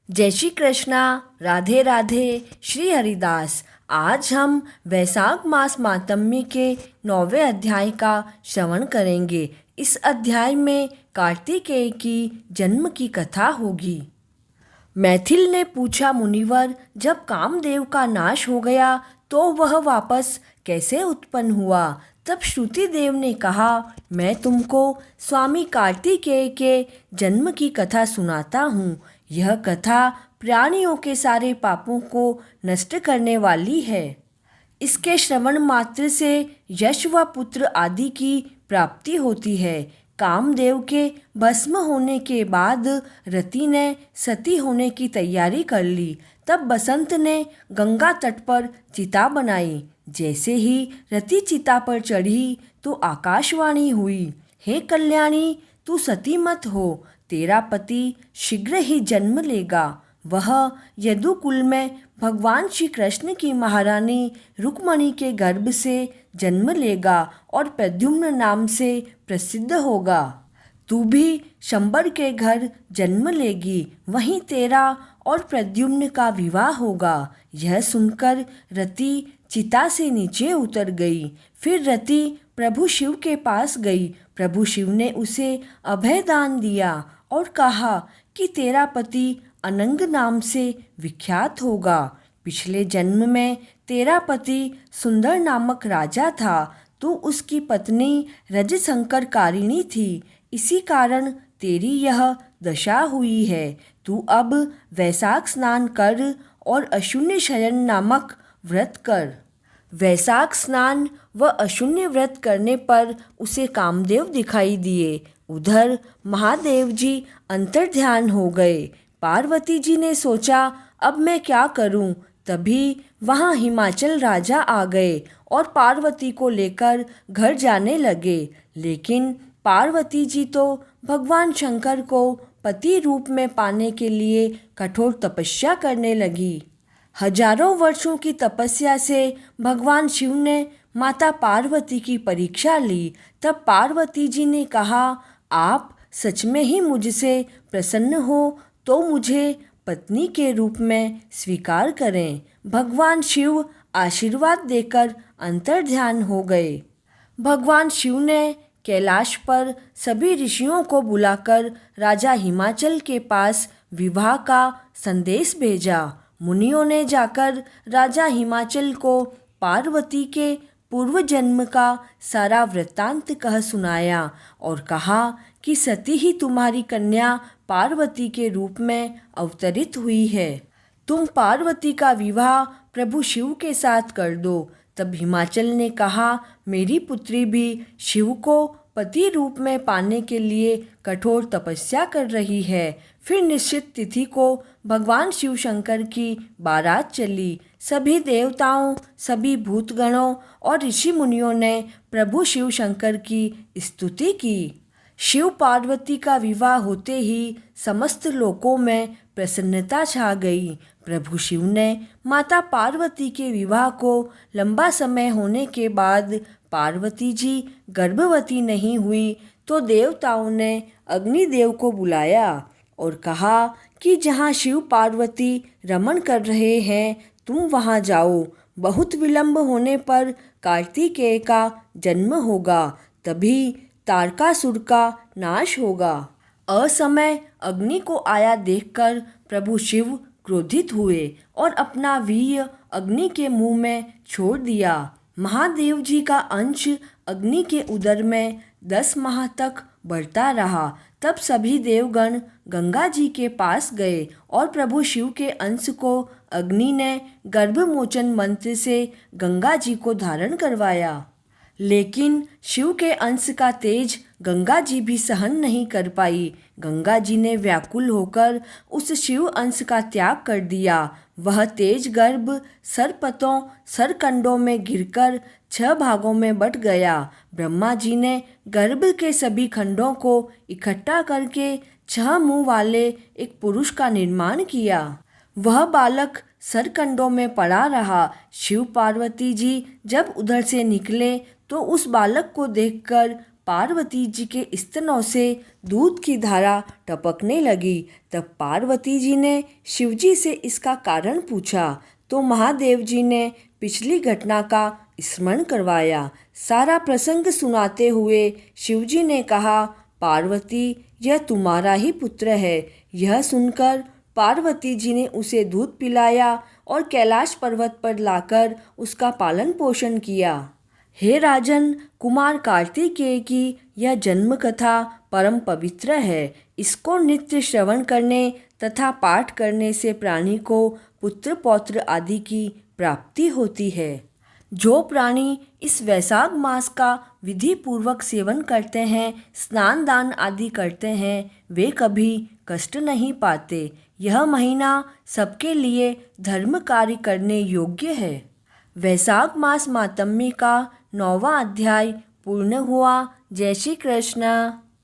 जय श्री कृष्णा। राधे राधे। श्री हरिदास। आज हम वैशाख मास मातम्य के 9वें अध्याय का श्रवण करेंगे। इस अध्याय में कार्तिकेय की जन्म की कथा होगी। मैथिल ने पूछा, मुनिवर, जब कामदेव का नाश हो गया तो वह वापस कैसे उत्पन्न हुआ? तब श्रुति देव ने कहा, मैं तुमको स्वामी कार्तिकेय के जन्म की कथा सुनाता हूँ। यह कथा प्राणियों के सारे पापों को नष्ट करने वाली है। इसके श्रवण मात्र से यश व पुत्र आदि की प्राप्ति होती है। कामदेव के भस्म होने के बाद रति ने सती होने की तैयारी कर ली। तब बसंत ने गंगा तट पर चिता बनाई। जैसे ही रति चिता पर चढ़ी तो आकाशवाणी हुई, हे कल्याणी, तू सती मत हो, तेरा पति शीघ्र ही जन्म लेगा। वह यदुकुल में भगवान श्री कृष्ण की महारानी रुक्मणी के गर्भ से जन्म लेगा और प्रद्युम्न नाम से प्रसिद्ध होगा। तू भी शंबर के घर जन्म लेगी, वहीं तेरा और प्रद्युम्न का विवाह होगा। यह सुनकर रति चिता से नीचे उतर गई। फिर रति प्रभु शिव के पास गई। प्रभु शिव ने उसे अभय दान दिया और कहा कि तेरा पति अनंग नाम से विख्यात होगा। पिछले जन्म में तेरा पति सुंदर नामक राजा था। तू उसकी पत्नी रजशंकर कारिणी थी, इसी कारण तेरी यह दशा हुई है। तू अब वैशाख स्नान कर और अशून्य शयन नामक व्रत कर। वैशाख स्नान व अशून्य व्रत करने पर उसे कामदेव दिखाई दिए। उधर महादेव जी अंतर्ध्यान हो गए। पार्वती जी ने सोचा, अब मैं क्या करूं? तभी वहां हिमाचल राजा आ गए और पार्वती को लेकर घर जाने लगे। लेकिन पार्वती जी तो भगवान शंकर को पति रूप में पाने के लिए कठोर तपस्या करने लगी। हजारों वर्षों की तपस्या से भगवान शिव ने माता पार्वती की परीक्षा ली। तब पार्वती जी ने कहा, आप सच में ही मुझसे प्रसन्न हो तो मुझे पत्नी के रूप में स्वीकार करें। भगवान शिव आशीर्वाद देकर अंतर्ध्यान हो गए। भगवान शिव ने कैलाश पर सभी ऋषियों को बुलाकर राजा हिमाचल के पास विवाह का संदेश भेजा। मुनियों ने जाकर राजा हिमाचल को पार्वती के पूर्व जन्म का सारा वृत्तांत कह सुनाया और कहा कि सती ही तुम्हारी कन्या पार्वती के रूप में अवतरित हुई है। तुम पार्वती का विवाह प्रभु शिव के साथ कर दो। तब हिमाचल ने कहा, मेरी पुत्री भी शिव को पति रूप में पाने के लिए कठोर तपस्या कर रही है। फिर निश्चित तिथि को भगवान शिव शंकर की बारात चली। सभी देवताओं, सभी भूतगणों और ऋषि मुनियों ने प्रभु शिव शंकर की स्तुति की। शिव पार्वती का विवाह होते ही समस्त लोकों में प्रसन्नता छा गई। प्रभु शिव ने माता पार्वती के विवाह को लंबा समय होने के बाद पार्वती जी गर्भवती नहीं हुई तो देवताओं ने अग्निदेव को बुलाया और कहा कि जहाँ शिव पार्वती रमण कर रहे हैं तुम वहाँ जाओ। बहुत विलंब होने पर कार्तिकेय का जन्म होगा, तभी तारकासुर का नाश होगा। असमय अग्नि को आया देखकर प्रभु शिव क्रोधित हुए और अपना वीर्य अग्नि के मुंह में छोड़ दिया। महादेव जी का अंश अग्नि के उदर में 10 माह तक बढ़ता रहा। तब सभी देवगण गंगा जी के पास गए और प्रभु शिव के अंश को अग्नि ने गर्भमोचन मंत्र से गंगा जी को धारण करवाया। लेकिन शिव के अंश का तेज गंगा जी भी सहन नहीं कर पाई। गंगा जी ने व्याकुल होकर उस शिव अंश का त्याग कर दिया। वह तेज गर्भ सरपतों सरकंडों में गिरकर 6 भागों में बट गया। ब्रह्मा जी ने गर्भ के सभी खंडों को इकट्ठा करके 6 मुंह वाले एक पुरुष का निर्माण किया। वह बालक सरकंडों में पड़ा रहा। शिव पार्वती जी जब उधर से निकले तो उस बालक को देखकर पार्वती जी के स्तनों से दूध की धारा टपकने लगी। तब पार्वती जी ने शिवजी से इसका कारण पूछा तो महादेव जी ने पिछली घटना का स्मरण करवाया। सारा प्रसंग सुनाते हुए शिवजी ने कहा, पार्वती, यह तुम्हारा ही पुत्र है। यह सुनकर पार्वती जी ने उसे दूध पिलाया और कैलाश पर्वत पर लाकर उसका पालन पोषण किया। हे राजन, कुमार कार्तिकेय की यह जन्म कथा परम पवित्र है। इसको नित्य श्रवण करने तथा पाठ करने से प्राणी को पुत्र पौत्र आदि की प्राप्ति होती है। जो प्राणी इस वैशाख मास का विधि पूर्वक सेवन करते हैं, स्नान दान आदि करते हैं, वे कभी कष्ट नहीं पाते। यह महीना सबके लिए धर्म कार्य करने योग्य है। वैशाख मास मातम्य का 9वां अध्याय पूर्ण हुआ। जय श्री कृष्ण।